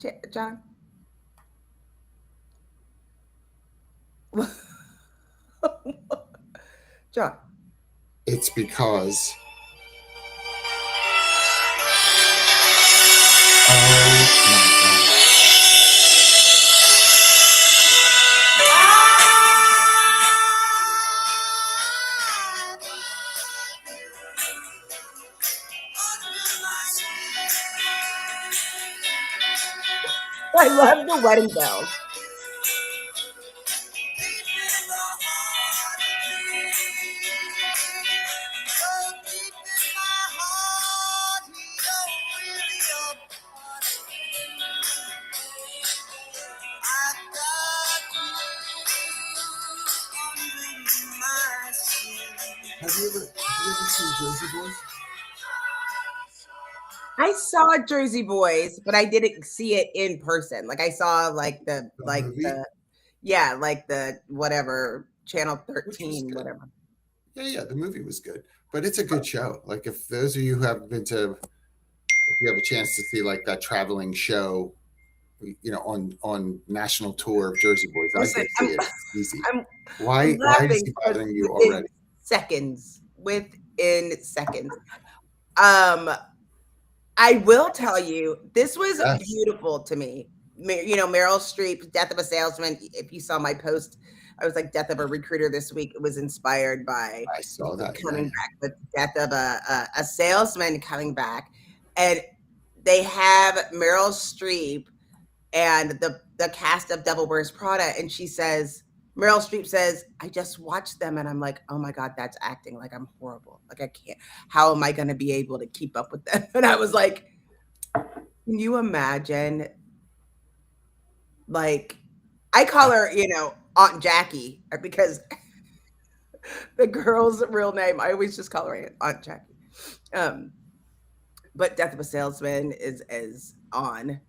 John? John. It's because, oh my God. I love the wedding bells. Have you ever seen Jersey Boys? I saw Jersey Boys, but I didn't see it in person. Like I saw The movie, yeah, like the whatever channel which was 13, good. whatever. Yeah, yeah, the movie was good, but it's a good show. Like if those of you who haven't been to, if you have a chance to see like that traveling show, on national tour of Jersey Boys, I'd go Listen, see it. It's easy. I'm I'm Why is laughing he because bothering you already? within seconds. Um, I will tell you, this was Yes, beautiful to me. Meryl Streep's Death of a Salesman. If you saw my post, I was like Death of a Recruiter this week. It was inspired by I saw that. Yeah, coming yeah. back with Death of a Salesman coming back. And they have Meryl Streep and the cast of Devil Wears Prada, and Meryl Streep says, I just watched them and I'm like, oh my God, that's acting. Like I'm horrible. Like I can't, how am I going to be able to keep up with them? And I was like, can you imagine? Like, I call her, Aunt Jackie because the girl's real name, I always just call her Aunt Jackie. Um, but Death of a Salesman is on.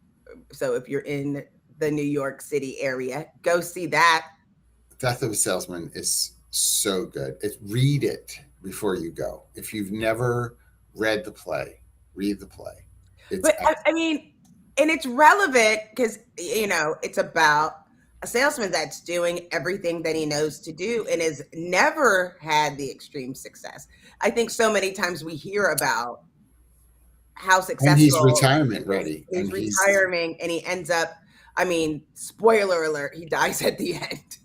So if you're in the New York City area, go see that. Death of a Salesman is so good. Read it before you go. If you've never read the play, read the play. It's But I excellent. mean, and it's relevant because, it's about a salesman that's doing everything that he knows to do and has never had the extreme success. I think so many times we hear about how And he's successful retirement ready, and he's he's. retiring and he ends up, I mean, spoiler alert, he dies at the end.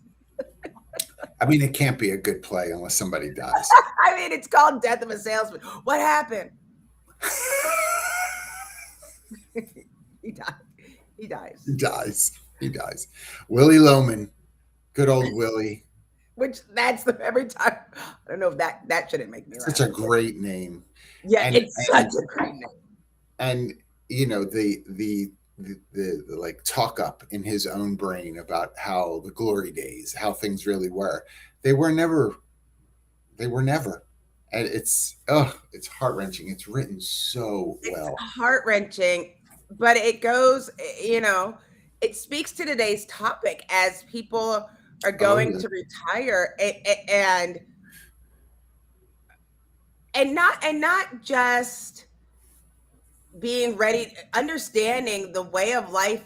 I mean, it can't be a good play unless somebody dies. I mean, it's called Death of a Salesman. What happened? He died. He dies. He dies. He dies. Willie Loman, good old Willie. Which that's the every time. I don't know if that shouldn't make me Such laugh. a great name, Yeah, and it's such a great name. and the like talk up in his own brain about how the glory days, how things really were. They were never. They were never. And it's heart wrenching. It's written so It's well. heart wrenching, but it goes. It speaks to today's topic as people are Oh going yeah. to retire, and not just being ready, understanding the way of life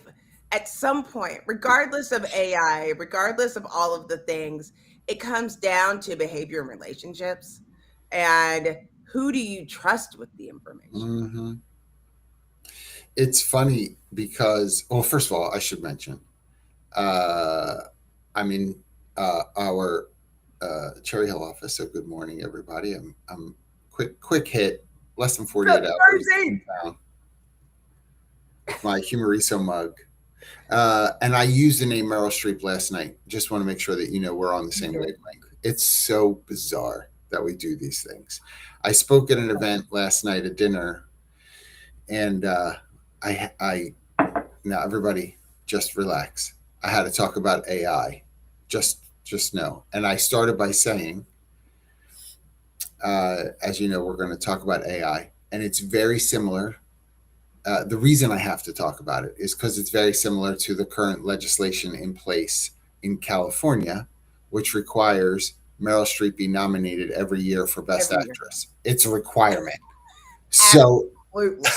at some point, regardless of AI, regardless of all of the things, it comes down to behavior and relationships. And who do you trust with the information? Hmm. It's funny because, well, first of all, I should mention, uh, I'm in our Cherry Hill office. So good morning, everybody. I'm quick hit, less than Good 48 hours in Jersey. town with my Humoriso mug. And I used the name Meryl Streep last night. Just want to make sure that we're on the same wavelength. It's so bizarre that we do these things. I spoke at an event last night at dinner, and I now everybody just relax. I had to talk about AI. Just know. And I started by saying, as you know, we're going to talk about AI, and it's very similar. The reason I have to talk about it is because it's very similar to the current legislation in place in California, which requires Meryl Streep be nominated every year for Best Every year. Actress. It's a requirement. So Absolutely.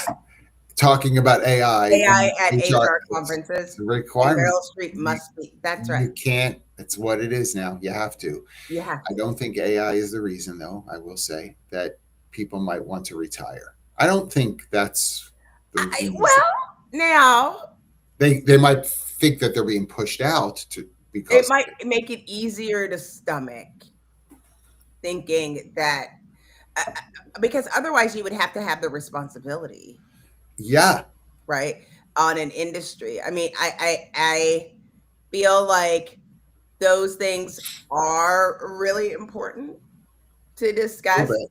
talking about AI AI in at HR. HR It's conferences, a and requirement. Meryl Streep You, must be. That's right. you can't. It's what it is now. You have to. You have I to. don't think AI is the reason, though. I will say that people might want to retire. I don't think that's the reason. Well, now They might think that they're being pushed out to it because might make it easier to stomach thinking that uh, because otherwise you would have to have the responsibility, yeah, right, on an industry. I mean, I feel like those things are really important to a little discuss. bit,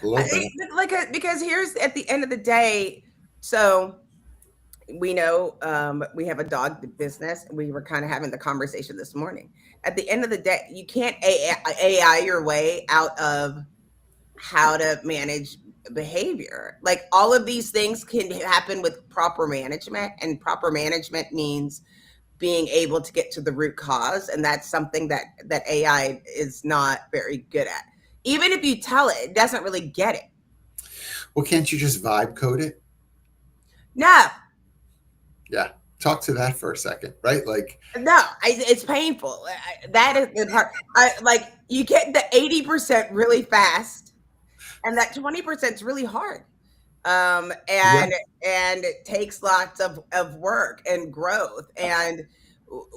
a little bit. Like because here's at the end of the day, so we know we have a dog business. We were kind of having the conversation this morning. At the end of the day, you can't AI your way out of how to manage behavior. Like all of these things can happen with proper management, and proper management means being able to get to the root cause, and that's something that AI is not very good at. Even if you tell it, it doesn't really get it. Well, can't you just vibe code it? No, Yeah, talk to that for a second, right? Like, no, it's painful. That is the part. I like you get the 80% really fast, and that 20% is really hard. Um, yeah, and and it takes lots of work and growth, and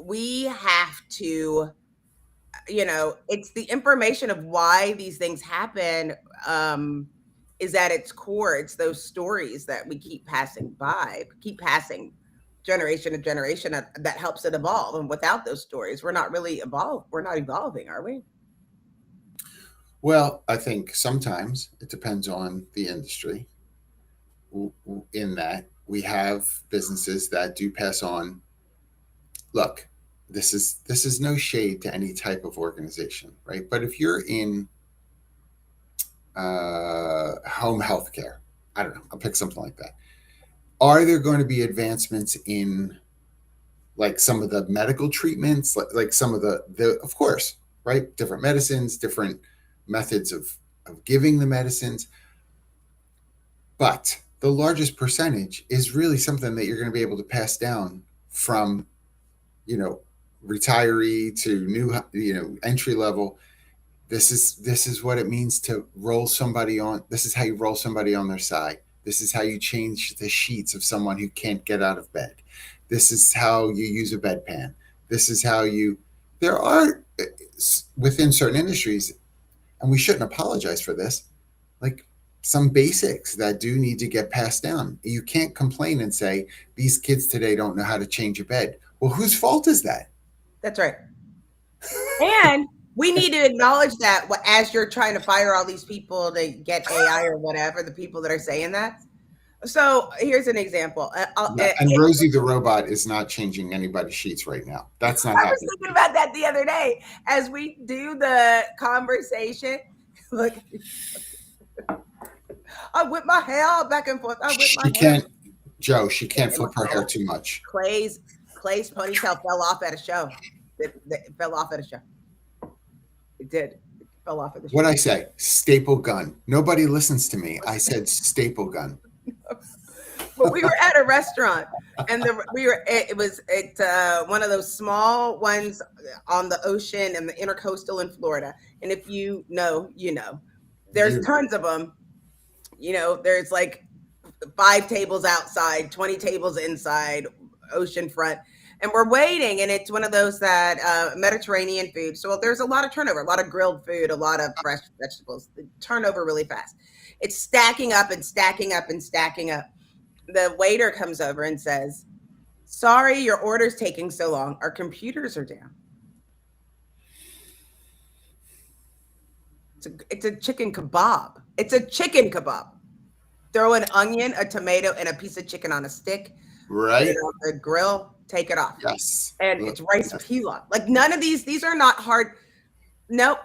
we have to, it's the information of why these things happen, um, is at its core. It's those stories that we keep passing generation to generation that helps it evolve. And without those stories, we're not evolving, are we? well, I think sometimes it depends on the industry. In that we have businesses that do pass on. Look, this is no shade to any type of organization, right? But if you're in home healthcare, I don't know, I'll pick something like that. Are there going to be advancements in like some of the medical treatments, like some of the of course, right? Different medicines, different methods of giving the medicines, but the largest percentage is really something that you're going to be able to pass down from, you know, retiree to new, entry level. This is what it means to roll somebody on. This is how you roll somebody on their side. This is how you change the sheets of someone who can't get out of bed. This is how you use a bedpan. This is how you. There are within certain industries, and we shouldn't apologize for this, like some basics that do need to get passed down. You can't complain and say these kids today don't know how to change a bed. Well, whose fault is that? That's right. And we need to acknowledge that as you're trying to fire all these people to get AI or whatever, the people that are saying that. So here's an example. And Rosie the robot is not changing anybody's sheets right now. That's not I was happening. thinking about that the other day as we do the conversation. Look, I whip my hair back and forth. I whip my She hair. can't, Joe. She can't flip her hair too much. Clay's ponytail fell off at a show. It fell off at a show. It did. It fell off at the show. What I say? Staple gun. Nobody listens to me. I said staple gun. But we were at a restaurant, and it was one of those small ones on the ocean and the intercoastal in Florida. And if you know, there's tons of them. There's like 5 tables outside, 20 tables inside, ocean front. And we're waiting, and it's one of those that Mediterranean food. So there's a lot of turnover, a lot of grilled food, a lot of fresh vegetables. The turnover really fast. It's stacking up and stacking up and stacking up. The waiter comes over and says, "Sorry, your order's taking so long. Our computers are down." It's a chicken kebab. It's a chicken kebab. Throw an onion, a tomato, and a piece of chicken on a stick. Put it Right? on the grill. Take it off. Yes. And it's rice pilaf. Like none of these are not hard. Nope.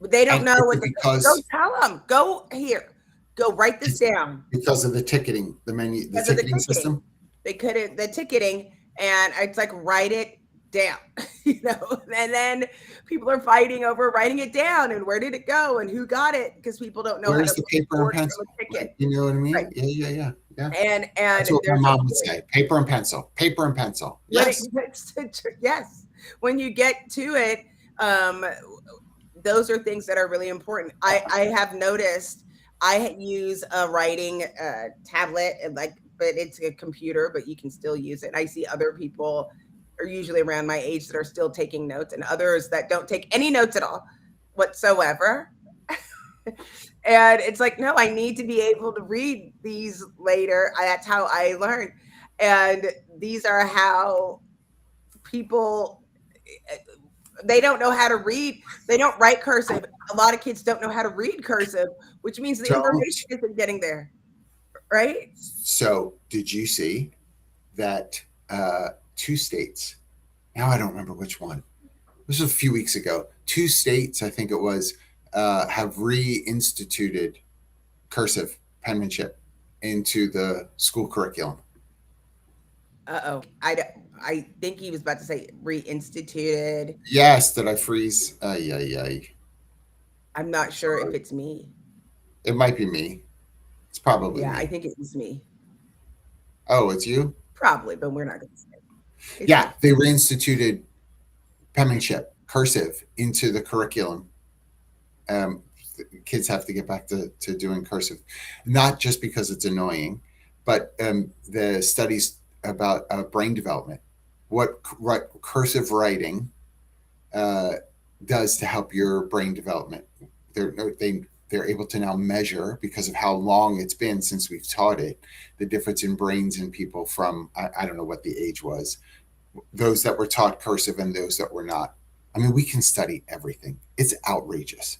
They don't And know what to go because tell them. Go here. Go write this down. because of the ticketing, the menu, the Because of the ticketing ticketing. system. They couldn't the ticketing, and it's like write it down, and then people are fighting over writing it down and where did it go and who got it because people don't know Where's how to the paper and order pencil? a ticket. You know what I mean? Right. Yeah, yeah, yeah. Yeah. And That's what my there's a mom would point say. Paper and pencil. Paper and pencil. when it Yes. gets to, yes, when you get to it, um, those are things that are really important. I have noticed I use a writing tablet, and like, but it's a computer, but you can still use it. I see other people are usually around my age that are still taking notes, and others that don't take any notes at all whatsoever. And it's like, no, I need to be able to read these later. That's how I learn. And these are how people, they don't know how to read. They don't write cursive. A lot of kids don't know how to read cursive, which means the information Don't. isn't getting there, right? So, did you see that two states, now I don't remember which one, this was a few weeks ago, two states, I think it was, have reinstituted cursive penmanship into the school curriculum. Uh-oh. I think he was about to say reinstituted. Yes, did I freeze? Ay, ay, ay. I'm not sure if Sorry. it's me. It might be me. It's probably Yeah, I me. think it was me. Oh, it's you? Probably, but we're not going to say it. It's Yeah, me. they reinstituted penmanship, cursive, into the curriculum. Um, Kids have to get back to doing cursive, not just because it's annoying, but the studies about brain development, what cursive writing uh, does to help your brain development. They're they they're able to now measure, because of how long it's been since we've taught it, the difference in brains in people from I don't know what the age was, those that were taught cursive and those that were not. I mean, we can study everything. It's outrageous.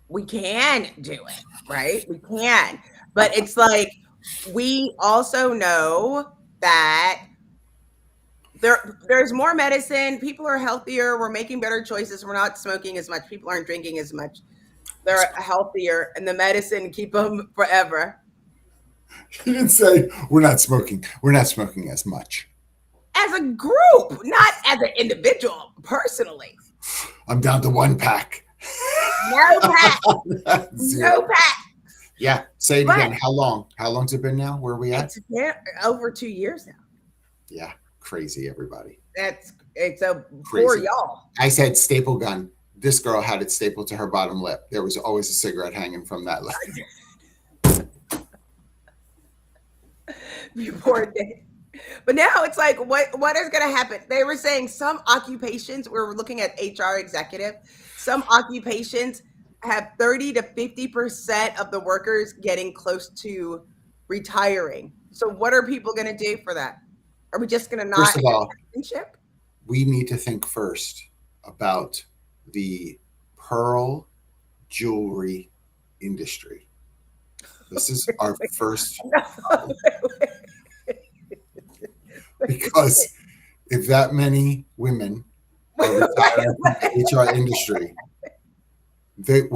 We can do it, right? We can. But it's like we also know that there's more medicine, people are healthier, we're making better choices, we're not smoking as much, people aren't drinking as much. They're healthier and the medicine keep them forever. You didn't say we're not smoking. We're not smoking as much. As a group, not as an individual, personally. I'm down to one pack. No pack, no Zero. pack. Yeah. Say it But again. How long? How long's it been now? Where are we at? it's been over 2 years now. Yeah. Crazy, everybody. That's it's a for Crazy. y'all. I said staple gun. This girl had it stapled to her bottom lip. There was always a cigarette hanging from that lip. Before day. But now it's like, what is going to happen? They were saying some occupations, we were looking at HR executive, some occupations have 30 to 50% of the workers getting close to retiring. So what are people going to do for that? Are we just going to not First of have all, internship? we need to think first about the pearl jewelry industry. This is our first, because if that many women are retired from the HR industry,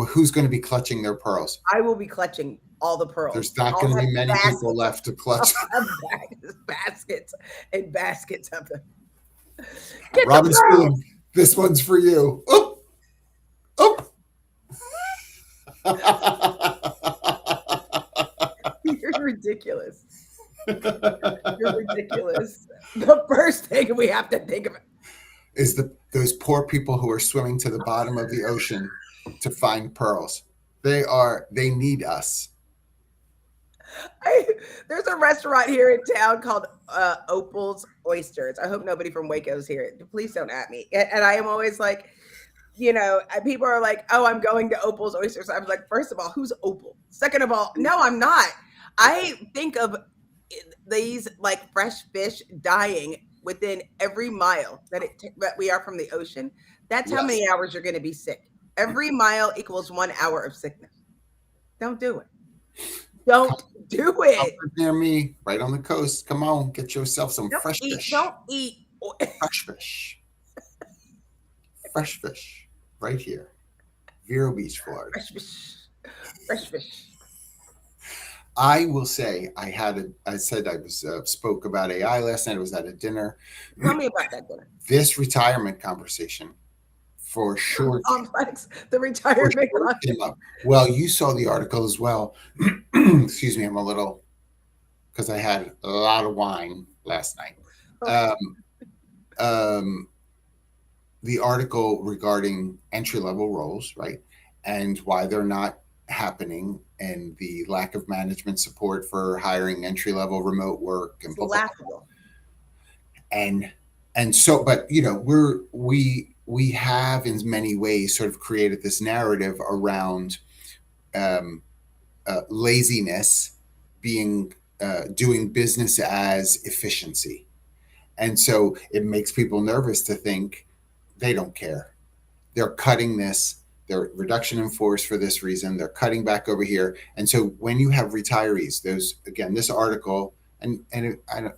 who's going to be clutching their pearls? I will be clutching all the pearls. There's not I'll going to have be many baskets. people left to clutch. I'll have baskets and baskets of them. Get Robin the pearls. Spoon, this one's for you. Oop! Oop! You're ridiculous. You're ridiculous. The first thing we have to think of is those poor people who are swimming to the bottom of the ocean to find pearls. They need us. There's a restaurant here in town called Opal's Oysters. I hope nobody from Waco is here. Please don't at me. And I am always like, people are like, oh, I'm going to Opal's Oysters. I'm like, first of all, who's Opal? Second of all, no, I'm not. I think of these like fresh fish dying within every mile that we are from the ocean. That's how many hours you're going to be sick. Every mile equals 1 hour of sickness. Don't do it. Don't do it. Near me, right on the coast. Come on, get yourself some fresh fish. Don't eat fresh fish. Fresh fish, right here, Vero Beach, Florida. Fresh fish. Fresh fish. I will say I said I was spoke about AI last night. I was at a dinner. Tell me about that dinner. This retirement conversation, for sure. Complex, the retirement. Sure, well, you saw the article as well. Excuse me, I'm a little because I had a lot of wine last night. Okay. Um, um, the article regarding entry level roles, right, and why they're not happening, and the lack of management support for hiring entry level remote work, and It's blah blah blah. laughable. And so, but we have in many ways sort of created this narrative around um, laziness being doing business as efficiency. And so it makes people nervous to think they don't care. They're cutting this, they're reduction in force for this reason, they're cutting back over here. And so when you have retirees, those, again, this article,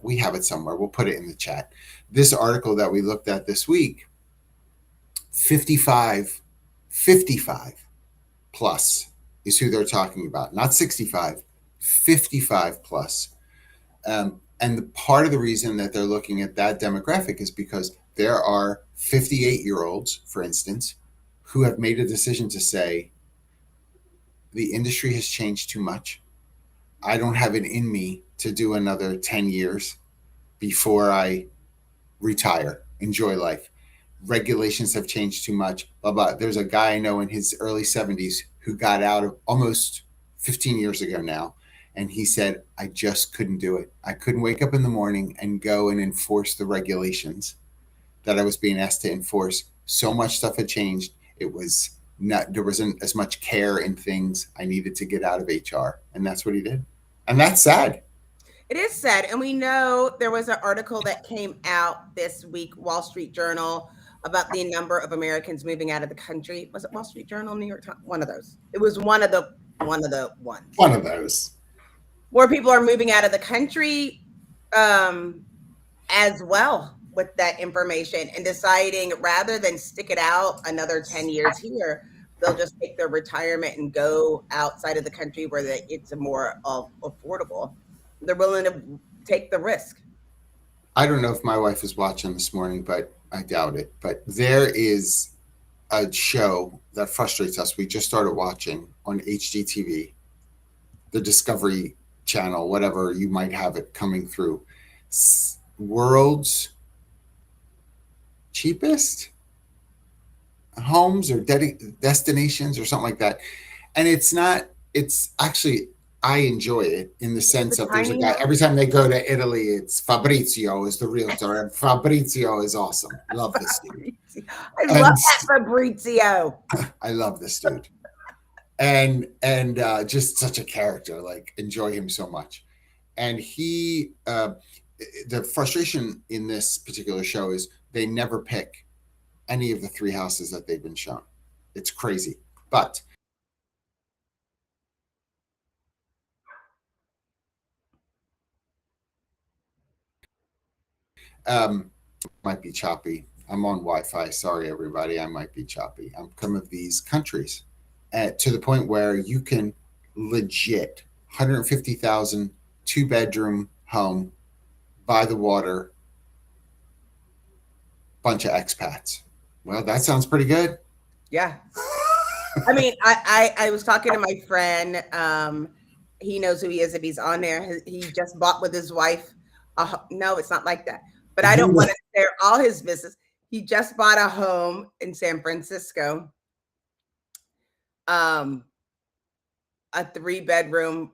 we have it somewhere, we'll put it in the chat. This article that we looked at this week, 55, 55 plus is who they're talking about, not 65, 55 plus. And the part of the reason that they're looking at that demographic is because there are 58-year-olds, for instance, who have made a decision to say, the industry has changed too much. I don't have it in me to do another 10 years before I retire, enjoy life. Regulations have changed too much, blah, blah. There's a guy I know in his early 70s who got out of almost 15 years ago now. And he said, I just couldn't do it. I couldn't wake up in the morning and go and enforce the regulations that I was being asked to enforce. So much stuff had changed. It was not, there wasn't as much care in things. I needed to get out of HR. And that's what he did. And that's sad. It is sad. And we know there was an article that came out this week, Wall Street Journal, about the number of Americans moving out of the country. Was it Wall Street Journal, New York Times? One of those. It was one of the ones One of those. where people are moving out of the country um, as well with that information and deciding rather than stick it out another 10 years here, they'll just take their retirement and go outside of the country where it's a more affordable. They're willing to take the risk. I don't know if my wife is watching this morning, but I doubt it. But there is a show that frustrates us. We just started watching on HGTV, the Discovery Channel, whatever you might have it coming through. World's cheapest homes or destinations or something like that. And it's not, it's actually, I enjoy it in the It's the sense of there's a tiny guy, house. every time they go to Italy, it's Fabrizio is the realtor, and Fabrizio is awesome. Love this dude. I love And that Fabrizio. I love this dude. And just such a character, like enjoy him so much. And he the frustration in this particular show is they never pick any of the three houses that they've been shown. It's crazy. But might be choppy. I'm on Wi-Fi. Sorry, everybody. I might be choppy. I'm some of these countries, to the point where you can legit 150,000 two-bedroom home by the water, bunch of expats. Well, that sounds pretty good. Yeah. I mean, I was talking to my friend. He knows who he is if he's on there. He just bought with his wife. No, it's not like that. But I don't want to share all his business. He just bought a home in San Francisco, um, a 3-bedroom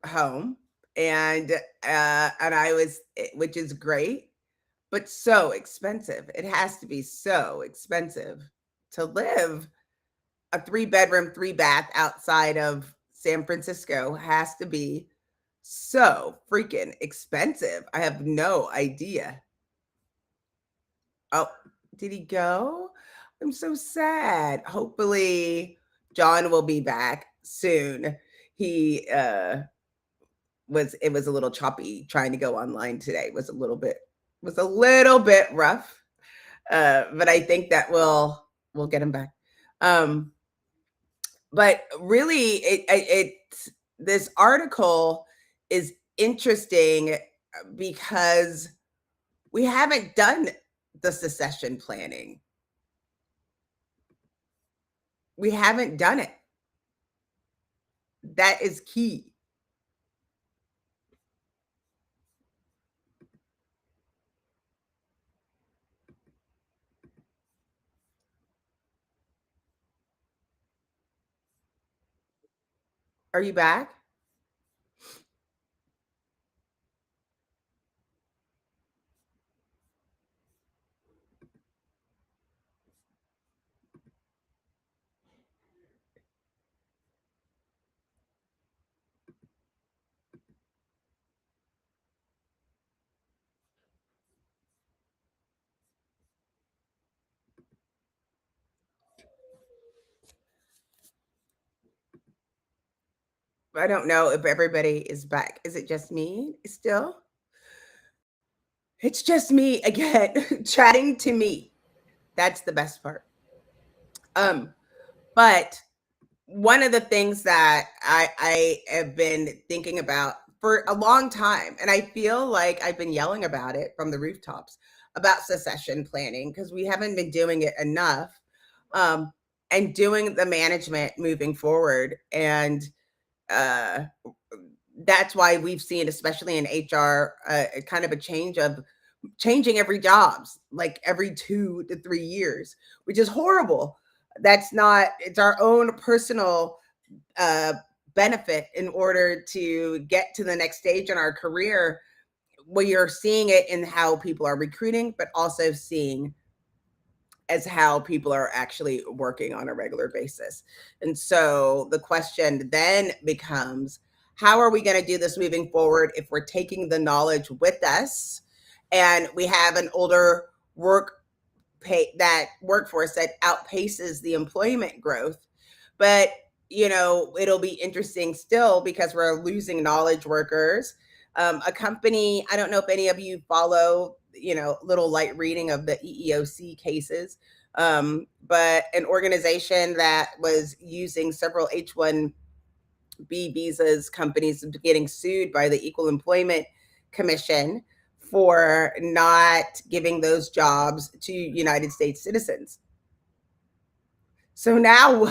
home, and I was, which is great, but so expensive. It has to be so expensive to live a 3-bedroom, 3-bath outside of San Francisco has to be so freaking expensive. I have no idea. Oh, did he go? I'm so sad. Hopefully, John will be back soon. He it was a little choppy trying to go online today. It was a little bit rough. But I think that we'll get him back. Um but really this article is interesting because we haven't done the succession planning. We haven't done it. That is key. Are you back? I don't know if everybody is back. Is it just me still? It's just me again, chatting to me. That's the best part. Um, but one of the things that I have been thinking about for a long time, and I feel like I've been yelling about it from the rooftops about succession planning because we haven't been doing it enough, um, and doing the management moving forward. And uh, that's why we've seen, especially in HR, kind of a change of changing every jobs like every 2 to 3 years, which is horrible. That's not, it's our own personal uh, benefit in order to get to the next stage in our career. We are seeing it in how people are recruiting, but also seeing as how people are actually working on a regular basis. And so the question then becomes, how are we going to do this moving forward if we're taking the knowledge with us and we have an older that workforce that outpaces the employment growth? But it'll be interesting still because we're losing knowledge workers. A company, I don't know if any of you follow, little light reading of the EEOC cases, but an organization that was using several H-1B visas, companies getting sued by the Equal Employment Commission for not giving those jobs to United States citizens. So now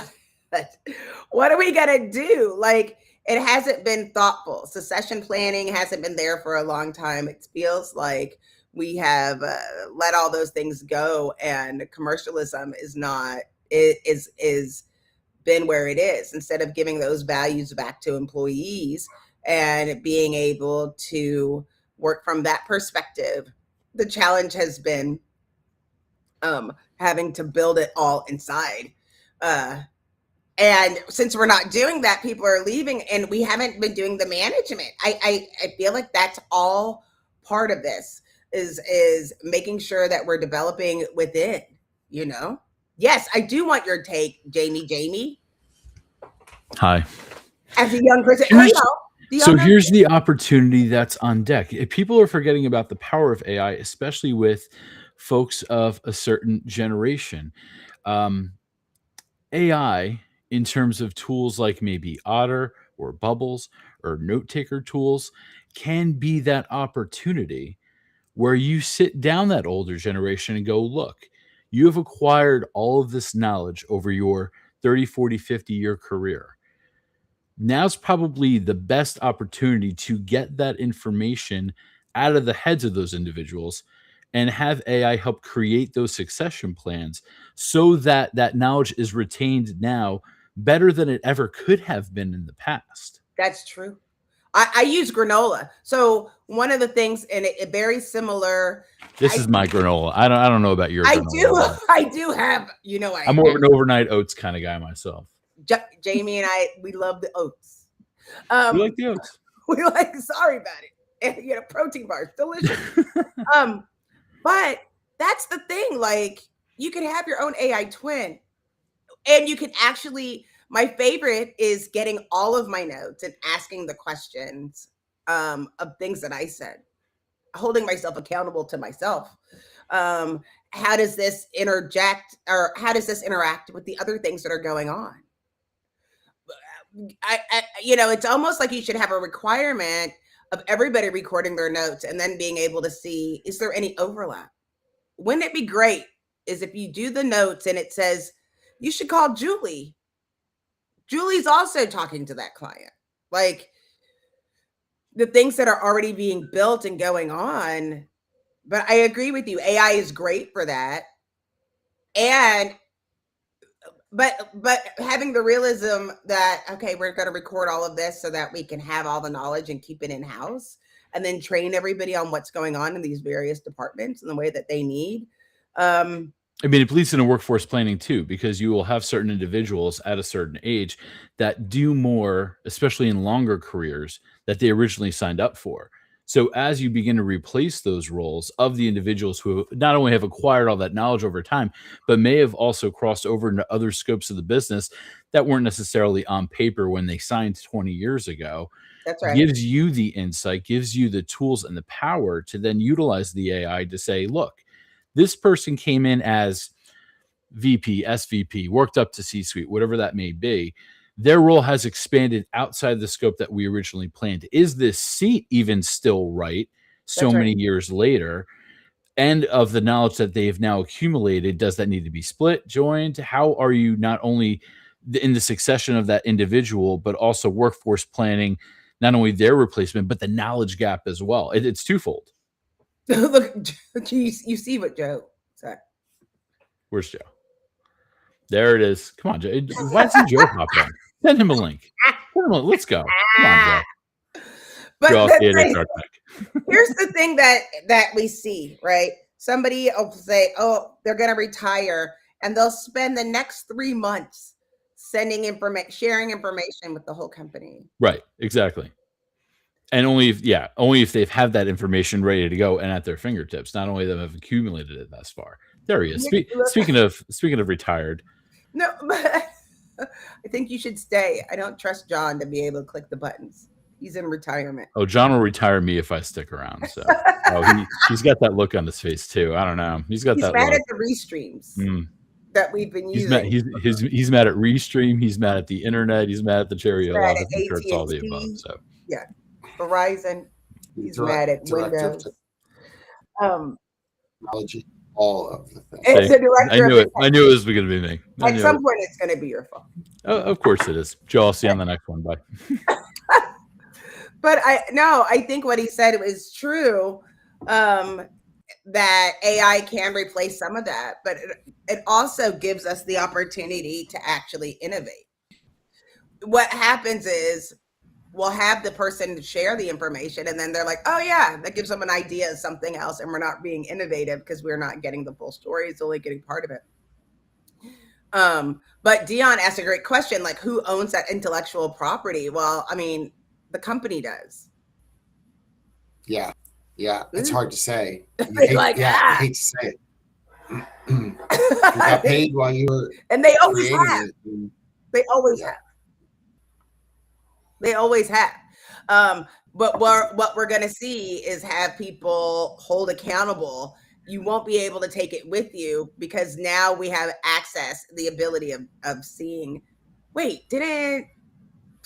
what are we going to do? Like, it hasn't been thoughtful. Succession planning hasn't been there for a long time. It feels like we have let all those things go, and commercialism is not, it is been where it is, instead of giving those values back to employees and being able to work from that perspective. The challenge has been having to build it all inside. And since we're not doing that, people are leaving, and we haven't been doing the management. I feel like that's all part of this, is making sure that we're developing within, you know? Yes, I do want your take, Jamie. Hi. As a young person, Here's, do y'all so know? here's the opportunity that's on deck. If people are forgetting about the power of AI, especially with folks of a certain generation. AI, in terms of tools like maybe Otter or Bubbles or note taker tools, can be that opportunity where you sit down that older generation and go, look, you have acquired all of this knowledge over your 30, 40, 50-year career. Now's probably the best opportunity to get that information out of the heads of those individuals and have AI help create those succession plans so that that knowledge is retained now better than it ever could have been in the past. That's true. I use granola. So one of the things, and it very similar. This is my granola. I don't know about your I granola. I do have, I'm more of an overnight oats kind of guy myself. Jamie and I, we love the oats. We like the oats. We like, sorry about it. And, protein bars, delicious. But that's the thing. Like, you can have your own AI twin, and you can actually, my favorite is getting all of my notes and asking the questions of things that I said, holding myself accountable to myself. How does this interject, or how does this interact with the other things that are going on? It's almost like you should have a requirement of everybody recording their notes and then being able to see, is there any overlap? Wouldn't it be great is if you do the notes and it says, you should call Julie. Julie's also talking to that client. Like, the things that are already being built and going on. But I agree with you. AI is great for that. And but having the realism that, okay, we're going to record all of this so that we can have all the knowledge and keep it in house, and then train everybody on what's going on in these various departments in the way that they need. I mean, it leads into workforce planning too, because you will have certain individuals at a certain age that do more, especially in longer careers, that they originally signed up for. So as you begin to replace those roles of the individuals who not only have acquired all that knowledge over time, but may have also crossed over into other scopes of the business that weren't necessarily on paper when they signed 20 years ago, That's right. gives you the insight, gives you the tools and the power to then utilize the AI to say, look, this person came in as VP, SVP, worked up to C-suite, whatever that may be. Their role has expanded outside the scope that we originally planned. Is this seat even still right so That's right. many years later? And of the knowledge that they've now accumulated, does that need to be split, joined? How are you not only in the succession of that individual, but also workforce planning, not only their replacement, but the knowledge gap as well? It's twofold. Look, you see what Joe said. Where's Joe? There it is. Come on, Joe. Why doesn't Joe pop in? Send him a link. Let's go. Come on, Joe. But Joe, here's the thing that we see, right? Somebody will say, oh, they're going to retire, and they'll spend the next 3 months sending information, sharing information with the whole company. Right, exactly. And only if they've had that information ready to go and at their fingertips, not only them have accumulated it thus far. There he is. Speaking of retired. No, but I think you should stay. I don't trust John to be able to click the buttons. He's in retirement. Oh, John will retire me if I stick around. So he's got that look on his face too. I don't know. He's mad look. At the restreams that we've been using. He's mad at Restream. He's mad at the internet. He's mad at the Cherry Love. I'm sure it's all the above. So yeah, Verizon. He's mad at Windows. Technology, all of the things. It's a director. I knew it was going to be me. At some point, it's going to be your fault. Oh, of course it is. Joe, I'll see you on the next one. Bye. But I think what he said was true, that AI can replace some of that, but it also gives us the opportunity to actually innovate. What happens is we'll have the person share the information, and then they're like, oh yeah, that gives them an idea of something else, and we're not being innovative because we're not getting the full story. It's only getting part of it. But Dion asked a great question, like, who owns that intellectual property? Well, I mean, the company does. Yeah. It's hard to say. I hate to say it. You got paid while you were, and they always have. They always have. They always have. But what we're going to see is have people hold accountable. You won't be able to take it with you because now we have access, the ability of seeing, wait, didn't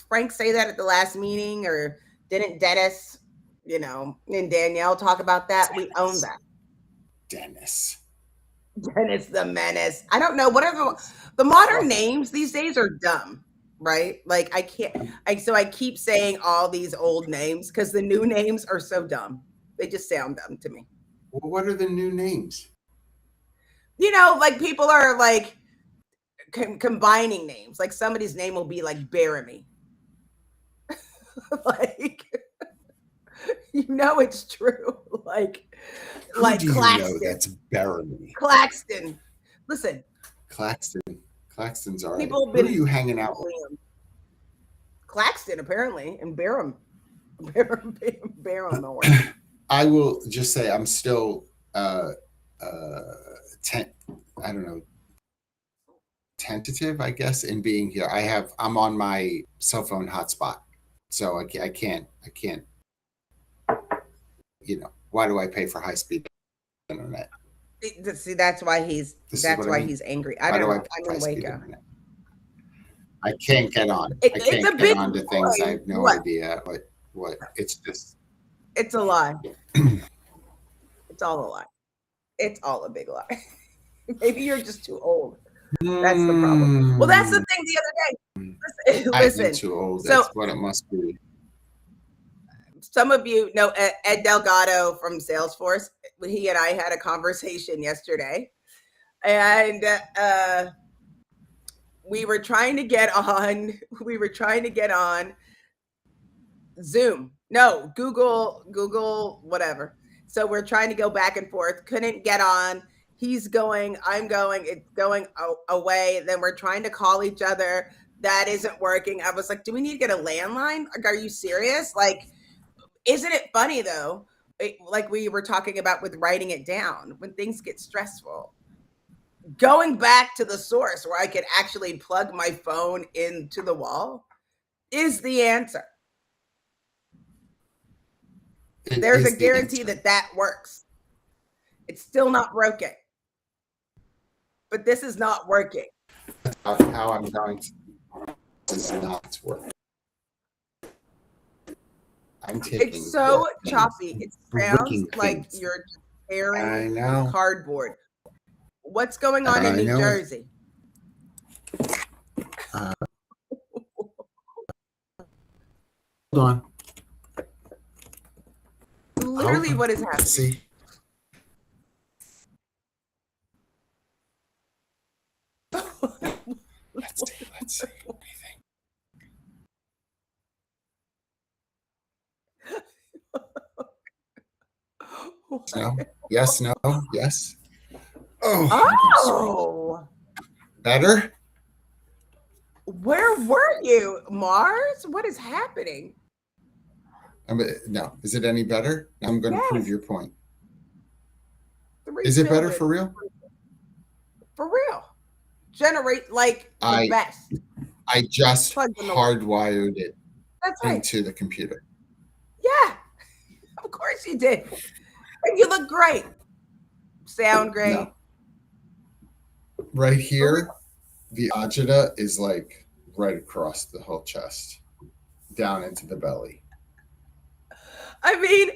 Frank say that at the last meeting, or didn't Dennis, and Danielle talk about that? We own that. Dennis the Menace. I don't know. What are the modern names these days are dumb, right? Like I keep saying all these old names because the new names are so dumb. They just sound dumb to me. Well, what are the new names? Like people are like combining names. Like somebody's name will be like Baramy. Like, it's true. Like Claxton. That's Baramy. Claxton. Listen. Claxton's all right. People Who are you hanging out with? Claxton, apparently, and Barham. I will just say I'm still tentative, I guess, in being here. I'm on my cell phone hotspot, so I can't. Why do I pay for high speed internet? See, that's why he's angry. I'm in Waco. I can't get on. I can't get on to things. I have no idea what. It's just. It's a lie. It's all a lie. It's all a big lie. Maybe you're just too old. That's the problem. Well, that's the thing the other day. Listen. I'm too old. That's what it must be. Some of you know Ed Delgado from Salesforce. He and I had a conversation yesterday. And we were trying to get on we were trying to get on Zoom. No, Google, whatever. So we're trying to go back and forth. Couldn't get on. He's going, I'm going, it's going away. Then we're trying to call each other. That isn't working. I was like, do we need to get a landline? Like, are you serious? Like, isn't it funny though? Like we were talking about with writing it down, when things get stressful, going back to the source where I could actually plug my phone into the wall is the answer. There's a guarantee that works. It's still not broken, but this is not working. How I'm going to this is not working. I'm taking. It's so choppy. It sounds like you're tearing cardboard. What's going on in New Jersey? Hold on. Literally, what is happening? See. Let's see. What do you think? No. Yes. No. Yes. Oh. Better? Where were you, Mars? What is happening? No. Is it any better? I'm going to prove your point. Is it better for real? For real. Generate like the best. I just hardwired it into the computer. Yeah. Of course you did. And you look great. Sound great. No. Right here, the agita is like right across the whole chest, down into the belly. I mean,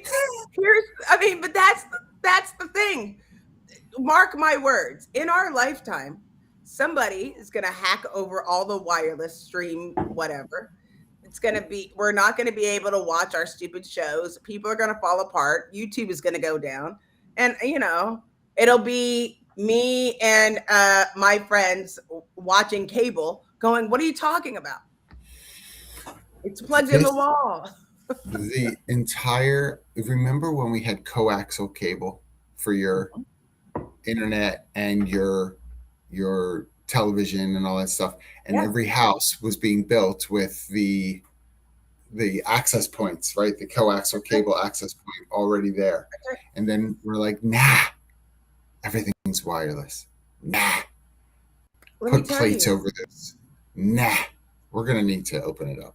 but that's the thing. Mark my words. In our lifetime, somebody is going to hack over all the wireless stream, whatever. We're not going to be able to watch our stupid shows. People are going to fall apart. YouTube is going to go down. And, it'll be me and my friends watching cable going, what are you talking about? It's plugged in the wall. The remember when we had coaxial cable for your internet and your television and all that stuff, and every house was being built with the access points, right? The coaxial cable access point already there. And then we're like, nah, everything's wireless. Nah. Put plates over this. Nah. We're going to need to open it up.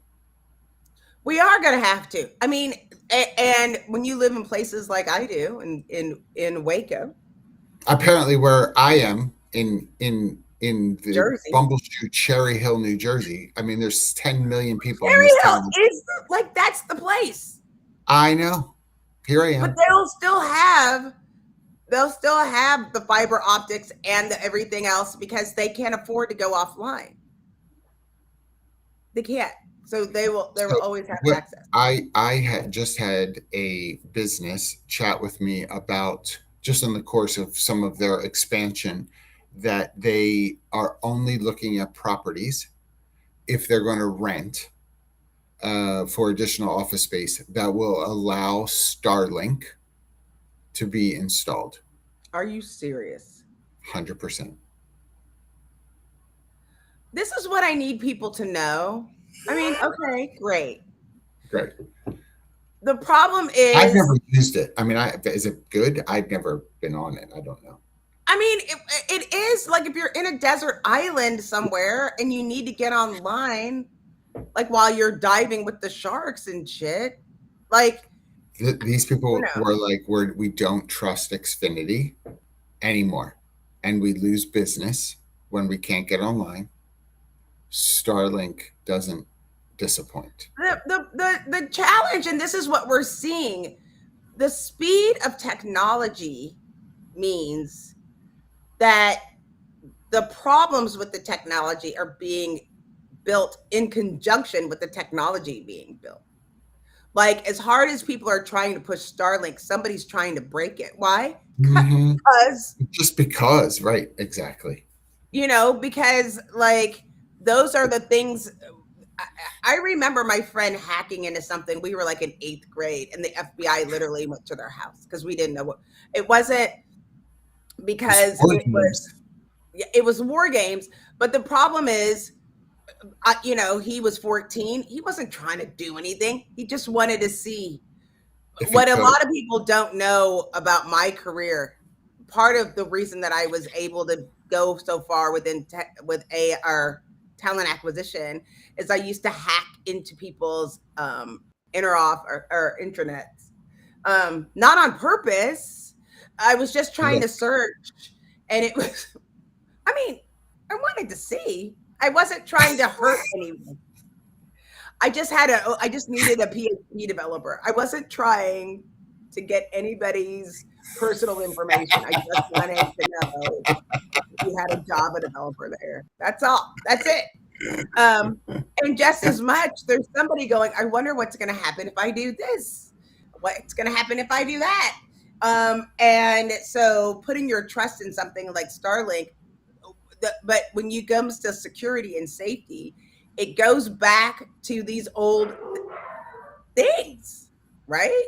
We are going to have to. I mean, and when you live in places like I do in Waco. Apparently where I am in the Jersey. Bumbleshoe, Cherry Hill, New Jersey. I mean, there's 10 million people in this town. Is that's the place. I know. Here I am. But they'll still have the fiber optics and everything else because they can't afford to go offline. They can't. So they will always have access. I had just had a business chat with me about, just in the course of some of their expansion, that they are only looking at properties if they're going to rent for additional office space that will allow Starlink to be installed. Are you serious? 100%. This is what I need people to know. I mean, okay, great. The problem is, I've never used it. I mean, is it good? I've never been on it. I don't know. I mean, it is like if you're in a desert island somewhere and you need to get online, like while you're diving with the sharks and shit. Like these people were like, we don't trust Xfinity anymore, and we lose business when we can't get online. Starlink doesn't disappoint. The challenge, and this is what we're seeing, the speed of technology means that the problems with the technology are being built in conjunction with the technology being built. Like, as hard as people are trying to push Starlink, somebody's trying to break it. Why? Because, right, exactly. Because like those are the things. I remember my friend hacking into something. We were like in 8th grade, and the FBI literally went to their house because we didn't know what it wasn't It's because war games. it was war games. But the problem is, he was 14. He wasn't trying to do anything. He just wanted to see If he what a could. lot of people don't know about my career. Part of the reason that I was able to go so far with our talent acquisition is I used to hack into people's interoff or intranets, not on purpose. I was just trying to Look, search, and it was. I mean, I wanted to see. I wasn't trying to hurt anyone. I just needed a PhD developer. I wasn't trying to get anybody's personal information. I just wanted to know if you had a Java developer there. That's all. That's it. Um, and just as much, there's somebody going, I wonder what's going to happen if I do this. What's going to happen if I do that? And so putting your trust in something like Starlink, but when you comes to security and safety, it goes back to these old things, right?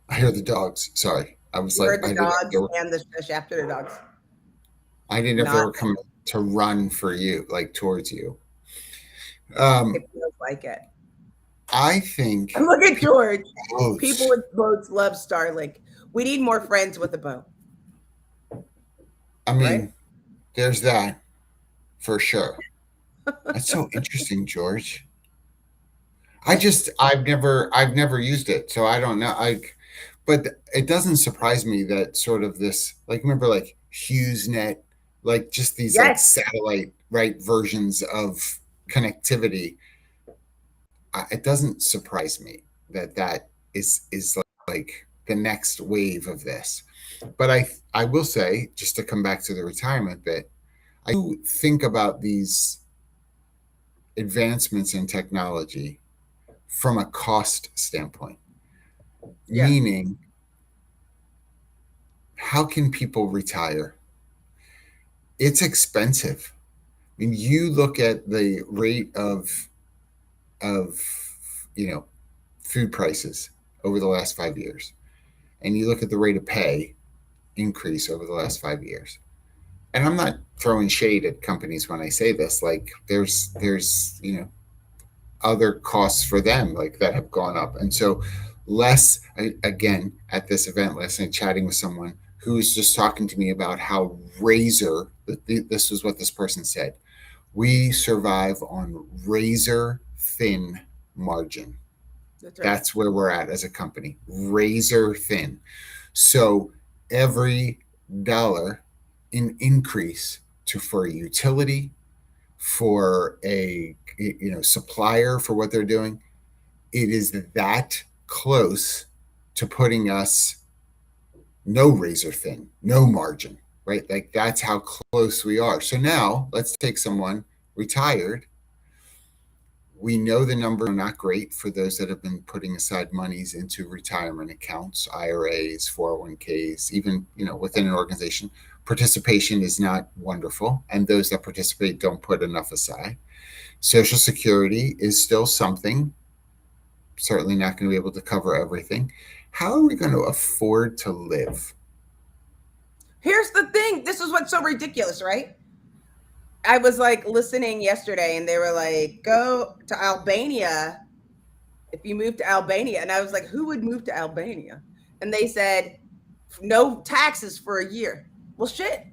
I hear the dogs. Sorry. I was You like, heard the dogs and the chapter dogs. I didn't know if they Not were coming to run for you, like towards you. Um, it feels like it. I think And look at George. boats, People with boats love Starlink. We need more friends with a boat, I mean, right? there's that for sure. That's so interesting, George. I've never used it, so I don't know. But it doesn't surprise me that sort of this, like, remember, like HughesNet, like just these like Yes. satellite right versions of connectivity. It doesn't surprise me that is like the next wave of this. But I will say, just to come back to the retirement bit, I do think about these advancements in technology from a cost standpoint, Yeah. meaning how can people retire? It's expensive. I mean, you look at the rate of food prices over the last 5 years, and you look at the rate of pay increase over the last 5 years. And I'm not throwing shade at companies when I say this. Like there's other costs for them like that have gone up, and so again at this event last night, chatting with someone who was just talking to me about how razor. This was what this person said. We survive on razor thin margin. That's right. That's where we're at as a company, razor thin. So every dollar in increase for a utility, for a supplier for what they're doing, it is that close to putting us no razor thin, no margin, right? Like that's how close we are. So now let's take someone retired. We know the numbers are not great for those that have been putting aside monies into retirement accounts, IRAs, 401ks, even within an organization. Participation is not wonderful, and those that participate don't put enough aside. Social Security is still something, certainly not going to be able to cover everything. How are we going to afford to live? Here's the thing. This is what's so ridiculous, right? I was like listening yesterday, and they were like, go to Albania if you move to Albania. And I was like, who would move to Albania? And they said, no taxes for a year. Well, shit.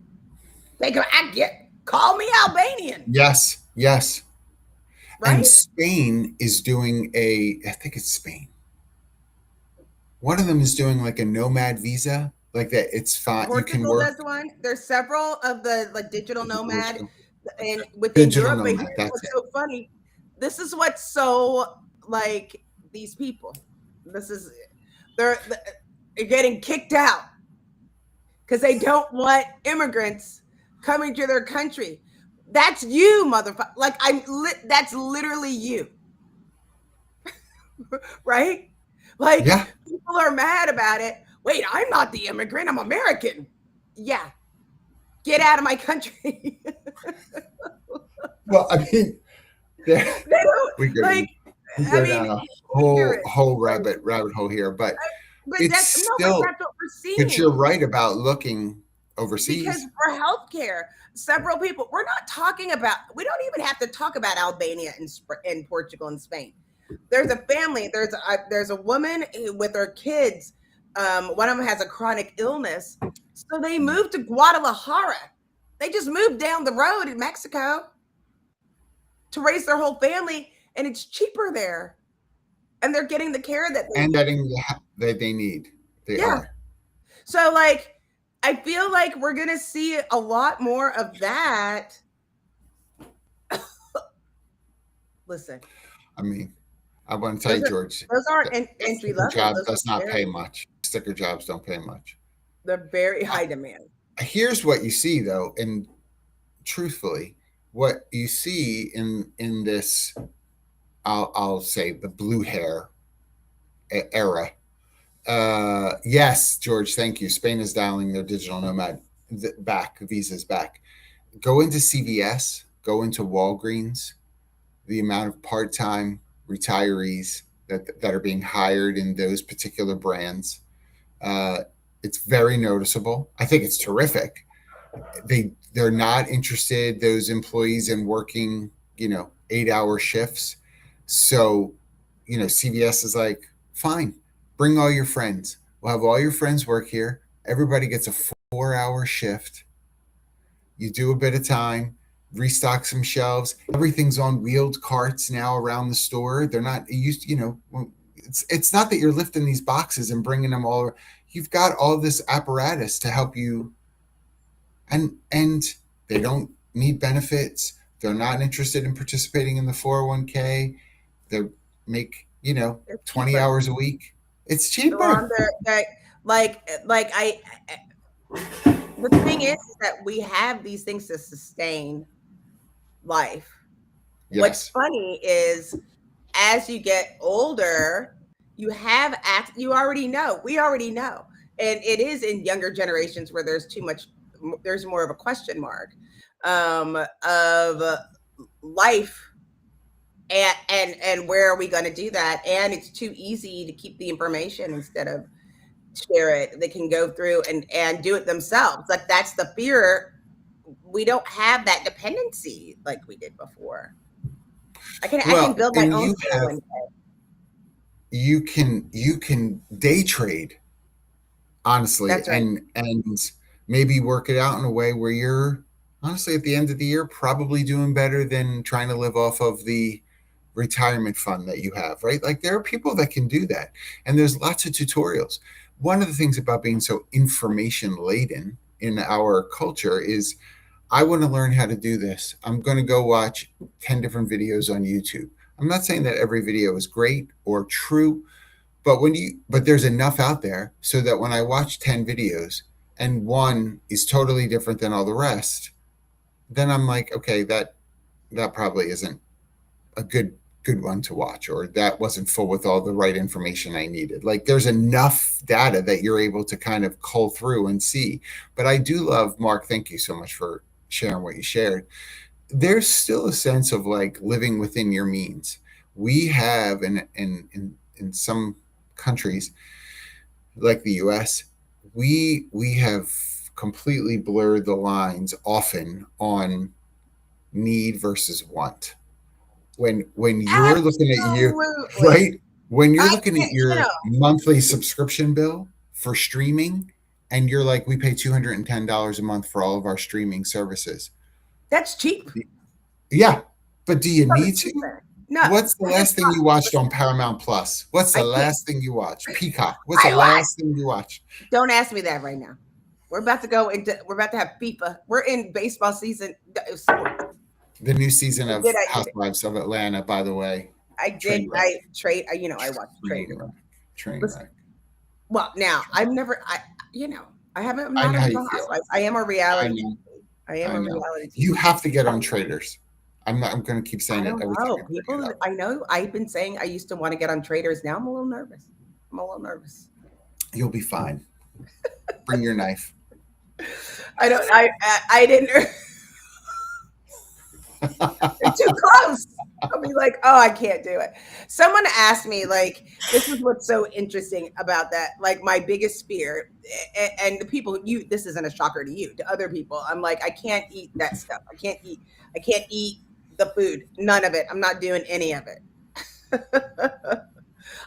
Call me Albanian, Yes, yes. And right? Spain is doing I think it's Spain. One of them is doing like a nomad visa, like that. It's fine. You can Portugal work does one. There's several of the like digital nomad and within digital Europe. But nomad. here's That's what's it. so funny. This is what's so like these people. This is they're getting kicked out because they don't want immigrants coming to their country. That's you, motherfucker. Like that's literally you, right? Like Yeah. people are mad about it. Wait, I'm not the immigrant. I'm American. Yeah, get out of my country. Well, I mean, there, They don't we go like. we I go mean, down a ignorant. whole Like, rabbit hole here, but but it's that's no, but still. that's what we're But you're seeing. right about looking Because overseas. for healthcare, several people, we're not talking about, we don't even have to talk about Albania and Portugal and Spain. There's a family, there's a woman with her kids. One of them has a chronic illness. So they moved to Guadalajara. They just moved down the road in Mexico to raise their whole family, and it's cheaper there. And they're getting the care that they And need. getting that they need. They Yeah. are. So, like, I feel like we're going to see a lot more of that. Listen, I mean, I want to tell you, George, those aren't the entry sticker level. job Those does are not pay very, much. Sticker jobs don't pay much. they're very high demand. Here's what you see, though, and truthfully, what you see in this, I'll say the blue hair era. Yes, George, thank you. Spain is dialing their digital nomad back. Visas back. Go into CVS. Go into Walgreens. The amount of part-time retirees that are being hired in those particular brands, uh, it's very noticeable. I think it's terrific. They're not interested, those employees, in working 8-hour shifts. So CVS is like, fine, bring all your friends. We'll have all your friends work here. Everybody gets a 4-hour shift. You do a bit of time, restock some shelves. Everything's on wheeled carts now around the store. They're not used to, it's not that you're lifting these boxes and bringing them all. You've got all this apparatus to help you, and they don't need benefits. They're not interested in participating in the 401k. They make, It's 20 cheaper. hours a week. It's They're on cheaper. their, like the thing is that we have these things to sustain life. What's Yes. funny is as you get older, you already know. We already know. And it is in younger generations where there's more of a question mark of life, and where are we going to do that? And it's too easy to keep the information instead of share it. They can go through and do it themselves. Like, that's the fear. We don't have that dependency like we did before. I can Well, build my and own you have 401k. you can day trade, honestly, That's right. and maybe work it out in a way where you're honestly at the end of the year probably doing better than trying to live off of the retirement fund that you have, right? Like, there are people that can do that, and there's lots of tutorials. One of the things about being so information laden in our culture is, I want to learn how to do this. I'm going to go watch 10 different videos on YouTube. I'm not saying that every video is great or true, but there's enough out there so that when I watch 10 videos and one is totally different than all the rest, then I'm like, okay, that probably isn't a good one to watch, or that wasn't full with all the right information I needed. Like, there's enough data that you're able to kind of cull through and see. But I do love, Mark, thank you so much for sharing what you shared. There's still a sense of like living within your means. We have in some countries like the US, we have completely blurred the lines often on need versus want. When you're looking at you, Absolutely. right? When you're I looking at you your know, monthly subscription bill for streaming, and you're like, we pay $210 a month for all of our streaming services. that's cheap. Yeah, but do you No, need it's to? cheaper. No, What's the it's last thing not. you watched on Paramount Plus? What's I the can't. last thing you watched? Peacock. What's the I watch. last thing you watched? Don't ask me that right now. We're about to go into. We're about to have FIFA. We're in baseball season. Sports. The new season of Did I did it? Housewives of Atlanta, by the way. I did. Train wreck. I trade. I watched Train trading. wreck. Train Listen, wreck. well, now I've never. I haven't. I'm I not know a how Real you feel. Housewives. I am a I reality. know. I am I a know. reality You TV. have to get on Traders. I'm not. I'm going to keep I saying it don't every time know. I bring People, it up. I know I've been saying I used to want to get on traders. Now I'm a little nervous. I'm a little nervous. You'll be fine. Bring your knife. I don't, I didn't. They're too close. I'll be like, oh, I can't do it. Someone asked me, like, this is what's so interesting about that. Like, my biggest fear, and the people, this isn't a shocker to you, to other people. I'm like, I can't eat that stuff. I can't eat the food. None of it. I'm not doing any of it.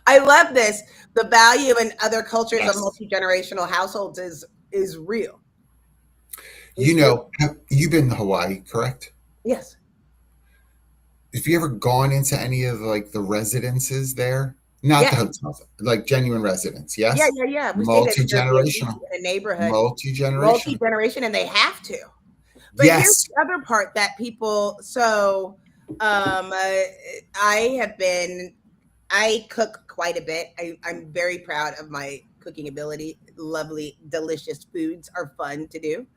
I love this. The value in other cultures of Yes. multi-generational households is real. You know, you've been to Hawaii, correct? Yes. Have you ever gone into any of like the residences there? Not the hotels, like genuine residents. Yes. Yeah. We stayed at Multi-generational. in a neighborhood. Multi-generational, and they have to. But yes. here's the other part that people. So, I cook quite a bit. I'm very proud of my cooking ability. Lovely, delicious foods are fun to do.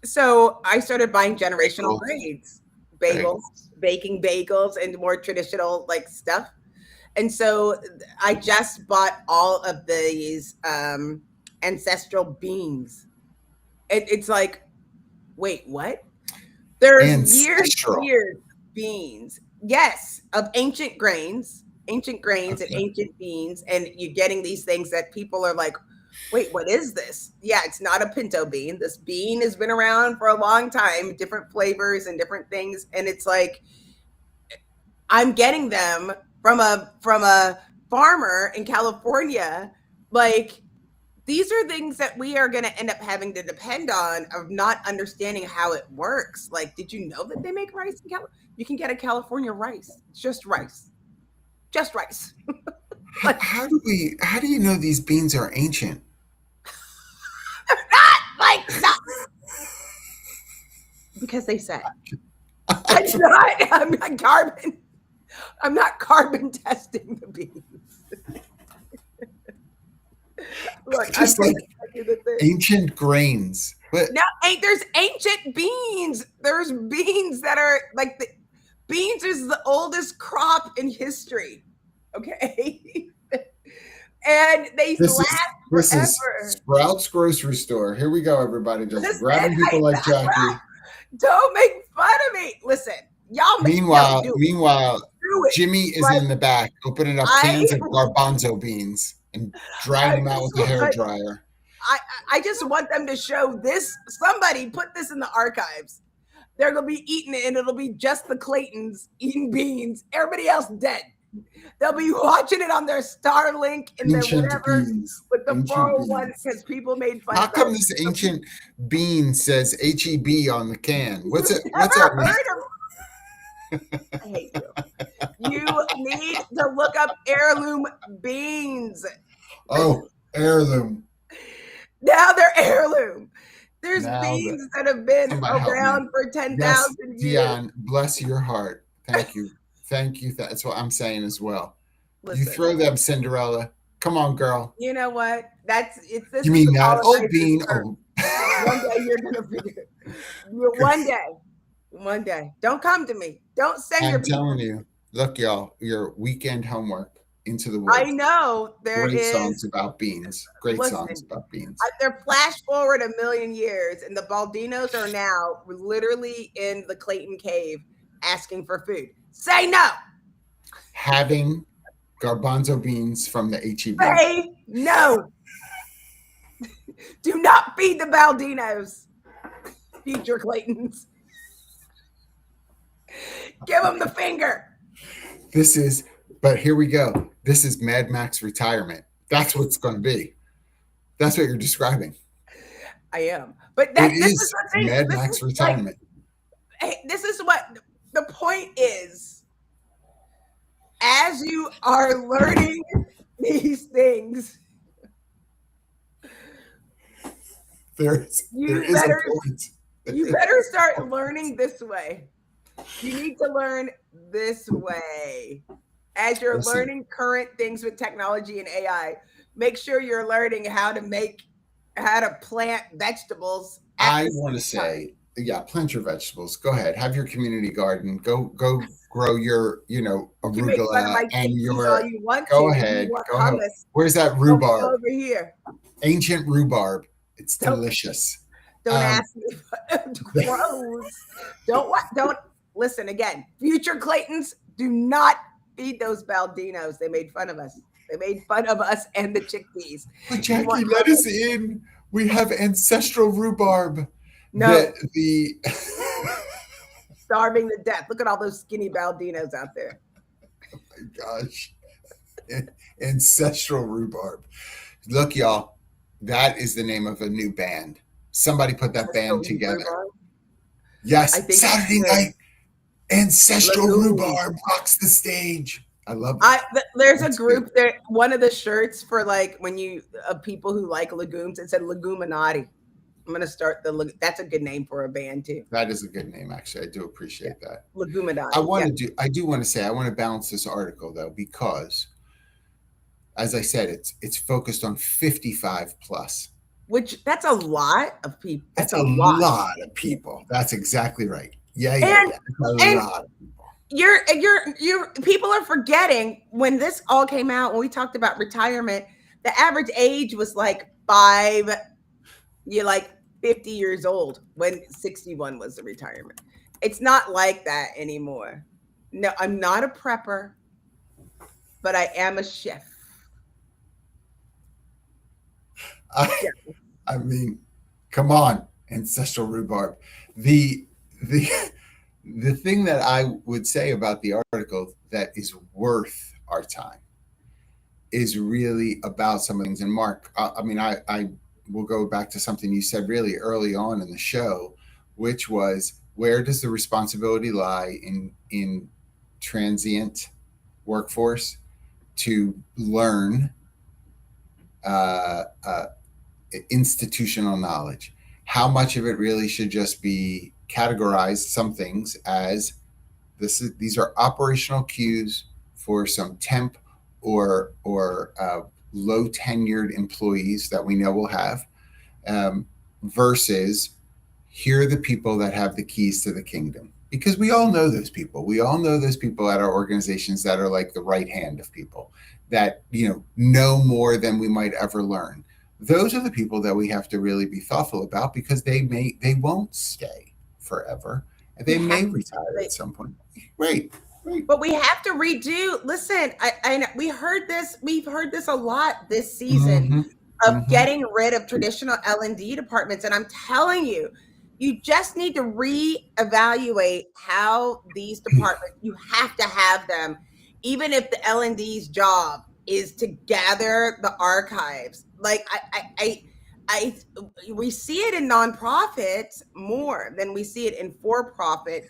So I started buying generational grades, baking bagels, and more traditional like stuff. And so I just bought all of these ancestral beans. It's like, wait, what? There's years beans. Yes, of ancient grains and ancient beans. And you're getting these things that people are like, wait, what is this? Yeah, it's not a pinto bean. This bean has been around for a long time, different flavors and different things. And it's like, I'm getting them from a farmer in California. Like, these are things that we are going to end up having to depend on, of not understanding how it works. Like, did you know that they make rice in California? You can get a California rice. It's just rice. Just rice. Like, how do you know these beans are ancient? They're not like that. Because they said. I'm not carbon testing the beans. Look, just like ancient grains. But no, there's ancient beans. There's beans that are like beans is the oldest crop in history. Okay. And they last forever. This is Sprouts grocery store. Here we go, everybody. Just grabbing people like Jackye. Don't make fun of me. Listen, y'all. Meanwhile, Jimmy is in the back opening up cans of garbanzo beans and dragging them out with a hairdryer. I just want them to show this. Somebody put this in the archives. They're going to be eating it, and it'll be just the Claytons eating beans. Everybody else dead. They'll be watching it on their Starlink and their whatever with the 401 because people made fun. How come this ancient bean says HEB on the can? What's it? What's that? I hate you. You need to look up heirloom beans. Oh, heirloom. Now they're heirloom. There's beans that have been around for 10,000 years. Dion, bless your heart. Thank you. Thank you. That's what I'm saying as well. Listen, you throw them, Cinderella. Come on, girl. You know what? It's this. You mean that old bean? Oh. One day you're gonna figure it. One day. Don't come to me. Don't send your people. I'm telling you. Look, y'all, your weekend homework into the woods. I know Great songs about beans. Songs about beans. They're flash forward 1,000,000 years, and the Baldinos are now literally in the Clayton Cave asking for food. Say no. Having garbanzo beans from the HEB. Say no. Do not feed the Baldinos. Feed your Claytons. Give them the finger. But here we go. This is Mad Max retirement. That's what it's going to be. That's what you're describing. I am. But this is the thing. Mad Max retirement. This is what the point is. As you are learning these things, there is a point. You better start learning this way. You need to learn this way. As you're learning current things with technology and AI, make sure you're learning how to plant vegetables. I want to say, plant your vegetables. Go ahead. Have your community garden. Go grow your, arugula and your. Go ahead. Where's that rhubarb? Over here. Ancient rhubarb. It's delicious. Don't ask me. Gross. Don't Listen again, future Claytons, do not feed those Baldinos. They made fun of us. They made fun of us and the chickpeas. But You want Jackye, let us in. We have ancestral rhubarb. no The starving to death. Look at all those skinny Baldinos out there. gosh, ancestral rhubarb. Look, y'all, that is the name of a new band. Somebody put that band together. Yes, I think Saturday night, ancestral rhubarb rocks the stage. I love that. There's That's a group good. there. One of the shirts for like when you people who like legumes, it said Leguminati. I'm gonna start the. That's a good name for a band too. That is a good name, actually. I do Yeah, appreciate that. Leguminati. Yeah, I do want to say, I want to balance this article though, because as I said, it's focused on 55 plus. which that's a lot of people. That's That's a a lot. lot of people. That's exactly right. Yeah, yeah, And yeah. It's a and lot of people. you're people are forgetting when this all came out when we talked about retirement. The average age was like five. You're like 50 years old when 61 was the retirement. It's not like that anymore. No, I'm not a prepper, but I am a chef. I, Yeah. I mean, come on, ancestral rhubarb. The the the thing that I would say about the article that is worth our time is really about some of the things. And Mark, I mean, I will go back to something you said really early on in the show, which was, where does the responsibility lie in transient workforce to learn uh, uh, institutional knowledge? How much of it really should just be categorized, some things, as these are operational cues for some temp or low tenured employees that we know will have, versus here are the people that have the keys to the kingdom. Because we all know those people. We all know those people at our organizations that are like the right hand of people that, know more than we might ever learn. Those are the people that we have to really be thoughtful about, because they won't stay forever, and We they may have to, retire at some point. Right. Right. but we have to redo. Listen, we've heard this a lot this season Mm-hmm. of Mm-hmm. getting rid of traditional L&D departments. And I'm telling you, you just need to reevaluate how these departments, you have to have them, even if the L&D's job is to gather the archives. Like I we see it in nonprofits more than we see it in for-profit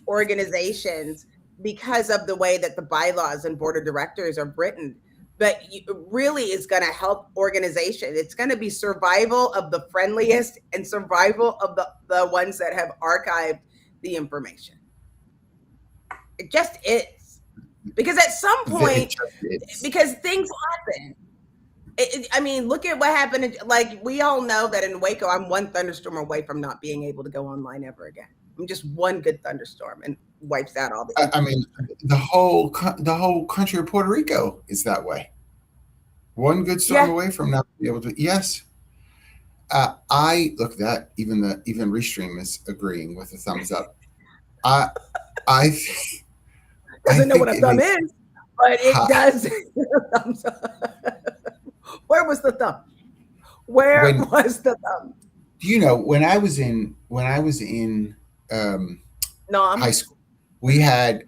organizations because of the way that the bylaws and board of directors are written. But it really is going to help organization. It's going to be survival of the friendliest and survival of the ones that have archived the information. It just is. Because at some point, because things happen. I mean, look at what happened. Like, we all know that in Waco, I'm one thunderstorm away from not being able to go online ever again. I'm just one good thunderstorm and wipes out all the. I mean, the whole country of Puerto Rico is that way. One good storm Yeah. away from not being able to. Yes, I look, that even Restream is agreeing with a thumbs up. I I I Doesn't know what think a it thumb is. is, but it does. Thumbs up. Where was the thumb? Where When was the thumb? when I was in high Nom. school, we had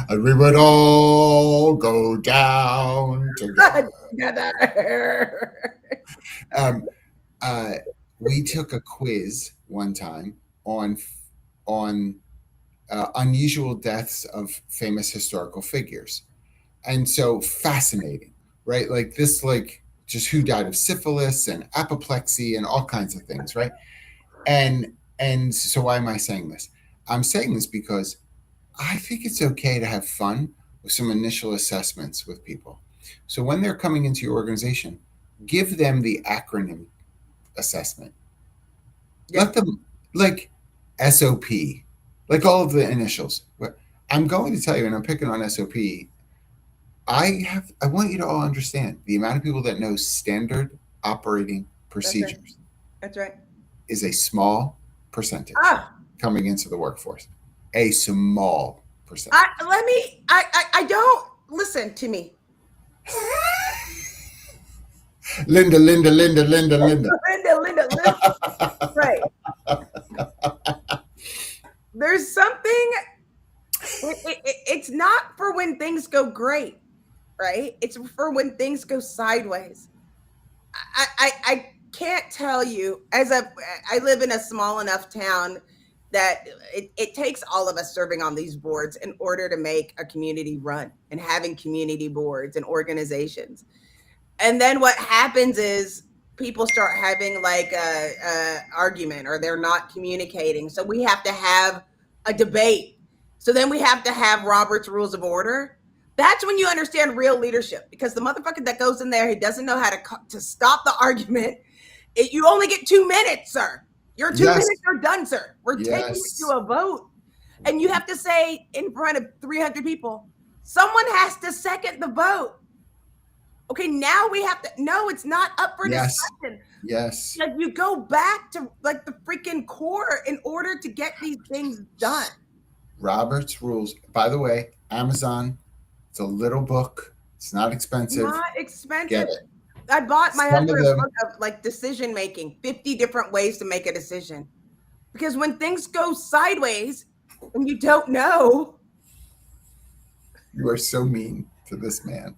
and we would all go down together. Together. Um, uh, we took a quiz one time on unusual deaths of famous historical figures, and so fascinating, right? Like this, like just who died of syphilis and apoplexy and all kinds of things, right? And so why am I saying this? I'm saying this because I think it's okay to have fun with some initial assessments with people. So when they're coming into your organization, give them the acronym assessment. Yeah. Let them, like, SOP, like all of the initials. I'm going to tell you, and I'm picking on SOP. I want you to all understand the amount of people that know standard operating That's right. procedures That's right. is a small percentage. Ah, coming into the workforce. A small percentage. I don't listen to me. Linda. Linda. Right. There's something. It's not for when things go great, right? It's for when things go sideways. I can't tell you. I live in a small enough town that it takes all of us serving on these boards in order to make a community run and having community boards and organizations. And then what happens is people start having like a argument, or they're not communicating. So we have to have a debate. So then we have to have Robert's Rules of Order. That's when you understand real leadership, because the motherfucker that goes in there, he doesn't know how to stop the argument. You only get 2 minutes, sir. Your 2 minutes are done, sir. We're taking it to a vote. And you have to say in front of 300 people, someone has to second the vote. Okay, now we have to, no, it's not up for discussion. Yes. Like, you go back to like the freaking core in order to get these things done. Robert's Rules. By the way, Amazon, it's a little book. It's not expensive. Not expensive. Get it. I bought my husband a book of like decision making, 50 different ways to make a decision. Because when things go sideways and you don't know. You are so mean to this man.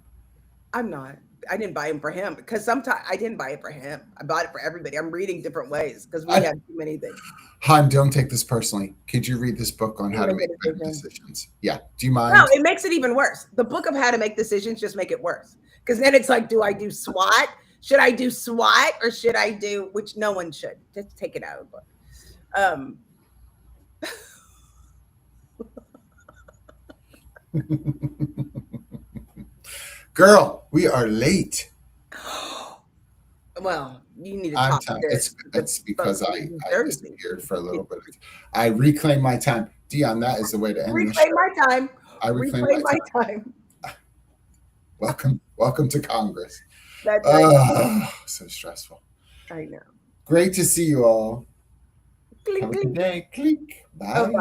I'm not. I didn't buy him for him, because sometimes I didn't buy it for him. I bought it for everybody. I'm reading different ways because we have too many things. Han, don't take this personally. Could you read this book on how to make better decisions? Yeah. Do you mind? No, it makes it even worse. The book of how to make decisions just make it worse. Because then it's like, do I do SWOT? Should I do SWOT, or should I do, which no one should. Just take it out of the book. Girl, we are late. Well, you need to talk to it's because I disappeared for a little bit. I reclaim my time. Dion, that is the way to end the show. Reclaim my time. I reclaim my time. Welcome to Congress. That's right. So stressful. I know. Great to see you all. Clink, Have a clink. good day. Clink. Bye. Oh, bye.